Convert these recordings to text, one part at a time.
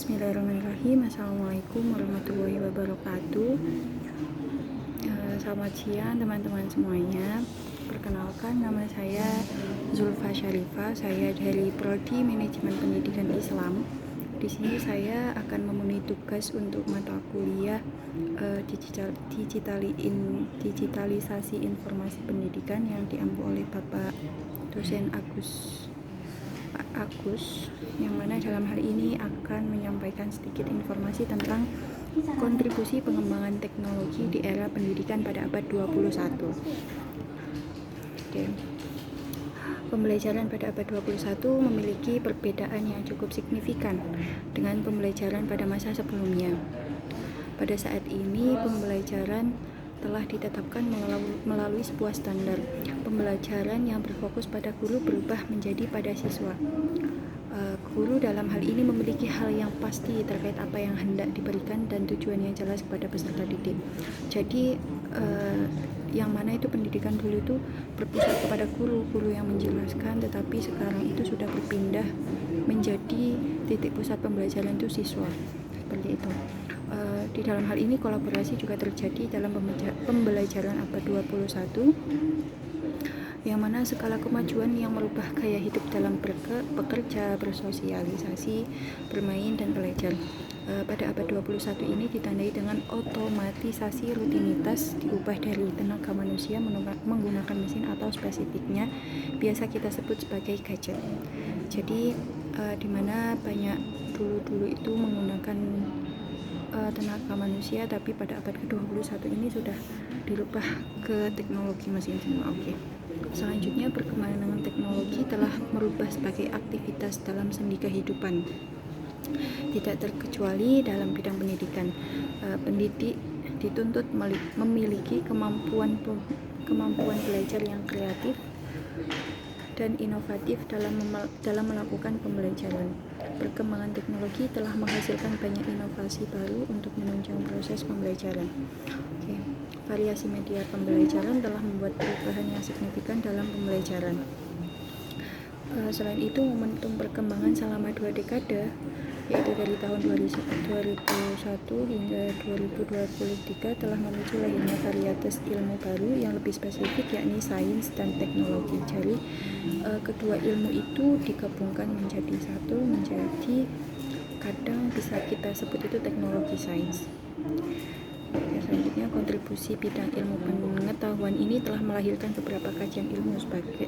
Bismillahirrahmanirrahim. Assalamualaikum warahmatullahi wabarakatuh. Selamat siang teman-teman semuanya. Perkenalkan, nama saya Zulfa Syarifah. Saya dari Prodi Manajemen Pendidikan Islam. Di sini saya akan memenuhi tugas untuk mata kuliah digitalisasi informasi pendidikan yang diampu oleh Bapak dosen Agus, yang mana dalam hal ini akan menyampaikan sedikit informasi tentang kontribusi pengembangan teknologi di era pendidikan pada abad 21. Oke. Pembelajaran pada abad 21 memiliki perbedaan yang cukup signifikan dengan pembelajaran pada masa sebelumnya. Pada saat ini, pembelajaran telah ditetapkan melalui sebuah standar pembelajaran yang berfokus pada guru berubah menjadi pada siswa. Guru dalam hal ini memiliki hal yang pasti terkait apa yang hendak diberikan dan tujuan yang jelas kepada peserta didik. Jadi yang mana itu pendidikan dulu itu berpusat kepada guru yang menjelaskan, tetapi sekarang itu sudah berpindah menjadi titik pusat pembelajaran itu siswa, seperti itu. Di dalam hal ini kolaborasi juga terjadi dalam pembelajaran abad 21, yang mana skala kemajuan yang merubah gaya hidup dalam bekerja, bersosialisasi, bermain, dan belajar. Pada abad 21 ini ditandai dengan otomatisasi rutinitas diubah dari tenaga manusia menggunakan mesin atau spesifiknya biasa kita sebut sebagai gadget. Jadi di mana banyak dulu itu menggunakan tenaga manusia, tapi pada abad ke-21 ini sudah dirubah ke teknologi mesin semua. Oke. Selanjutnya, perkembangan teknologi telah merubah sebagai aktivitas dalam sendi kehidupan. Tidak terkecuali dalam bidang pendidikan. Pendidik dituntut memiliki kemampuan belajar yang kreatif dan inovatif dalam melakukan pembelajaran. Perkembangan teknologi telah menghasilkan banyak inovasi baru untuk menunjang proses pembelajaran. Oke. Variasi media pembelajaran telah membuat perubahan yang signifikan dalam pembelajaran. Selain itu, momentum perkembangan selama 2 dekade, yaitu dari tahun 2001 hingga 2023, telah memicu lahirnya varietas ilmu baru yang lebih spesifik, yakni sains dan teknologi. Jadi kedua ilmu itu digabungkan menjadi satu, menjadi kadang bisa kita sebut itu teknologi sains. Selanjutnya, kontribusi bidang ilmu pengetahuan ini telah melahirkan beberapa kajian ilmu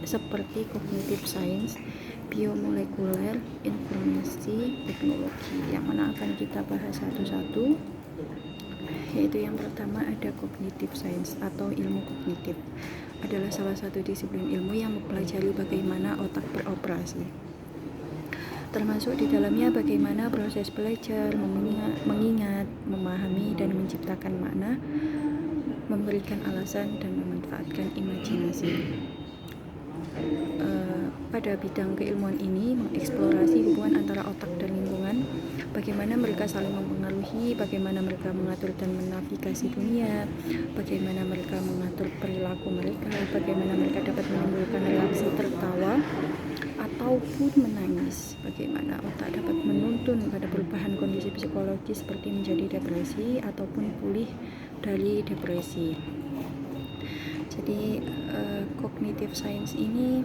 seperti cognitive science, biomolekuler, informasi teknologi, yang mana akan kita bahas satu-satu. Yaitu yang pertama ada cognitive science atau ilmu kognitif. Adalah salah satu disiplin ilmu yang mempelajari bagaimana otak beroperasi, termasuk di dalamnya bagaimana proses belajar, mengingat, memahami, dan menciptakan makna, memberikan alasan, dan memanfaatkan imajinasi. Pada bidang keilmuan ini mengeksplorasi hubungan antara otak dan lingkungan, bagaimana mereka saling mempengaruhi, bagaimana mereka mengatur dan menavigasi dunia, bagaimana mereka mengatur perilaku mereka, bagaimana mereka dapat menimbulkan reaksi tertawa ataupun menangis, bagaimana otak dapat menuntun pada perubahan kondisi psikologis seperti menjadi depresi ataupun pulih dari depresi. Jadi cognitive science ini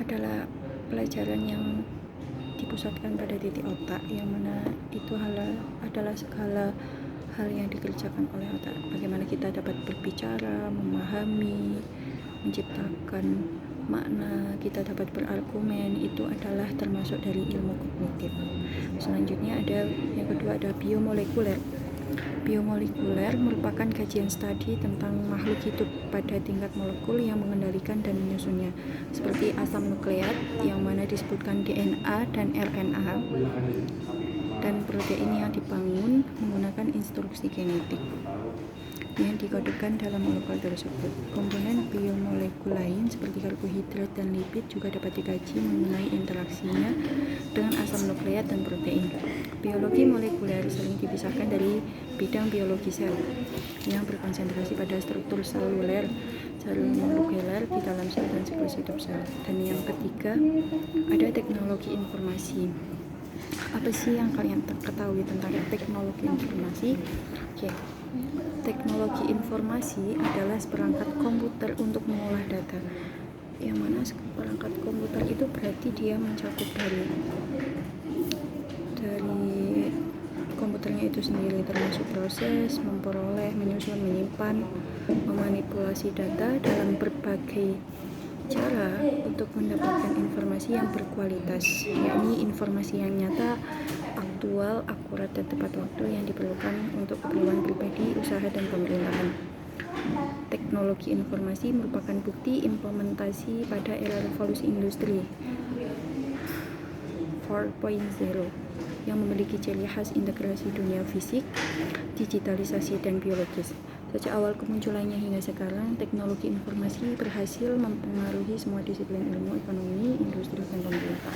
adalah pelajaran yang dipusatkan pada titik otak, yang mana itu adalah segala hal yang dikerjakan oleh otak. Bagaimana kita dapat berbicara, memahami, menciptakan makna, kita dapat berargumen, itu adalah termasuk dari ilmu kognitif. Selanjutnya yang kedua ada biomolekuler. Biomolekuler merupakan kajian studi tentang makhluk hidup pada tingkat molekul yang mengendalikan dan menyusunnya, seperti asam nukleat yang mana disebutkan DNA dan RNA, dan protein yang dibangun menggunakan instruksi genetik yang dikodekan dalam molekul tersebut. Komponen biomolekul lain seperti karbohidrat dan lipid juga dapat dikaji mengenai interaksinya dengan asam nukleat dan protein. Biologi molekuler sering dipisahkan dari bidang biologi sel yang berkonsentrasi pada struktur seluler, molecular di dalam sel dan siklus hidup sel. Dan yang ketiga ada teknologi informasi. Apa sih yang kalian ketahui tentang teknologi informasi? Oke. Teknologi informasi adalah seperangkat komputer untuk mengolah data. Yang mana perangkat komputer itu berarti dia mencakup dari komputernya itu sendiri, termasuk proses memperoleh, menyusun, menyimpan, memanipulasi data dalam berbagai cara untuk mendapatkan informasi yang berkualitas, yakni informasi yang nyata, aktual, akurat, dan tepat waktu yang diperlukan untuk keperluan pribadi, usaha, dan pemerintahan. Teknologi informasi merupakan bukti implementasi pada era revolusi industri 4.0 yang memiliki ciri khas integrasi dunia fisik, digitalisasi, dan biologis. Sejak awal kemunculannya hingga sekarang, teknologi informasi berhasil mempengaruhi semua disiplin ilmu, ekonomi, industri, dan pemerintah.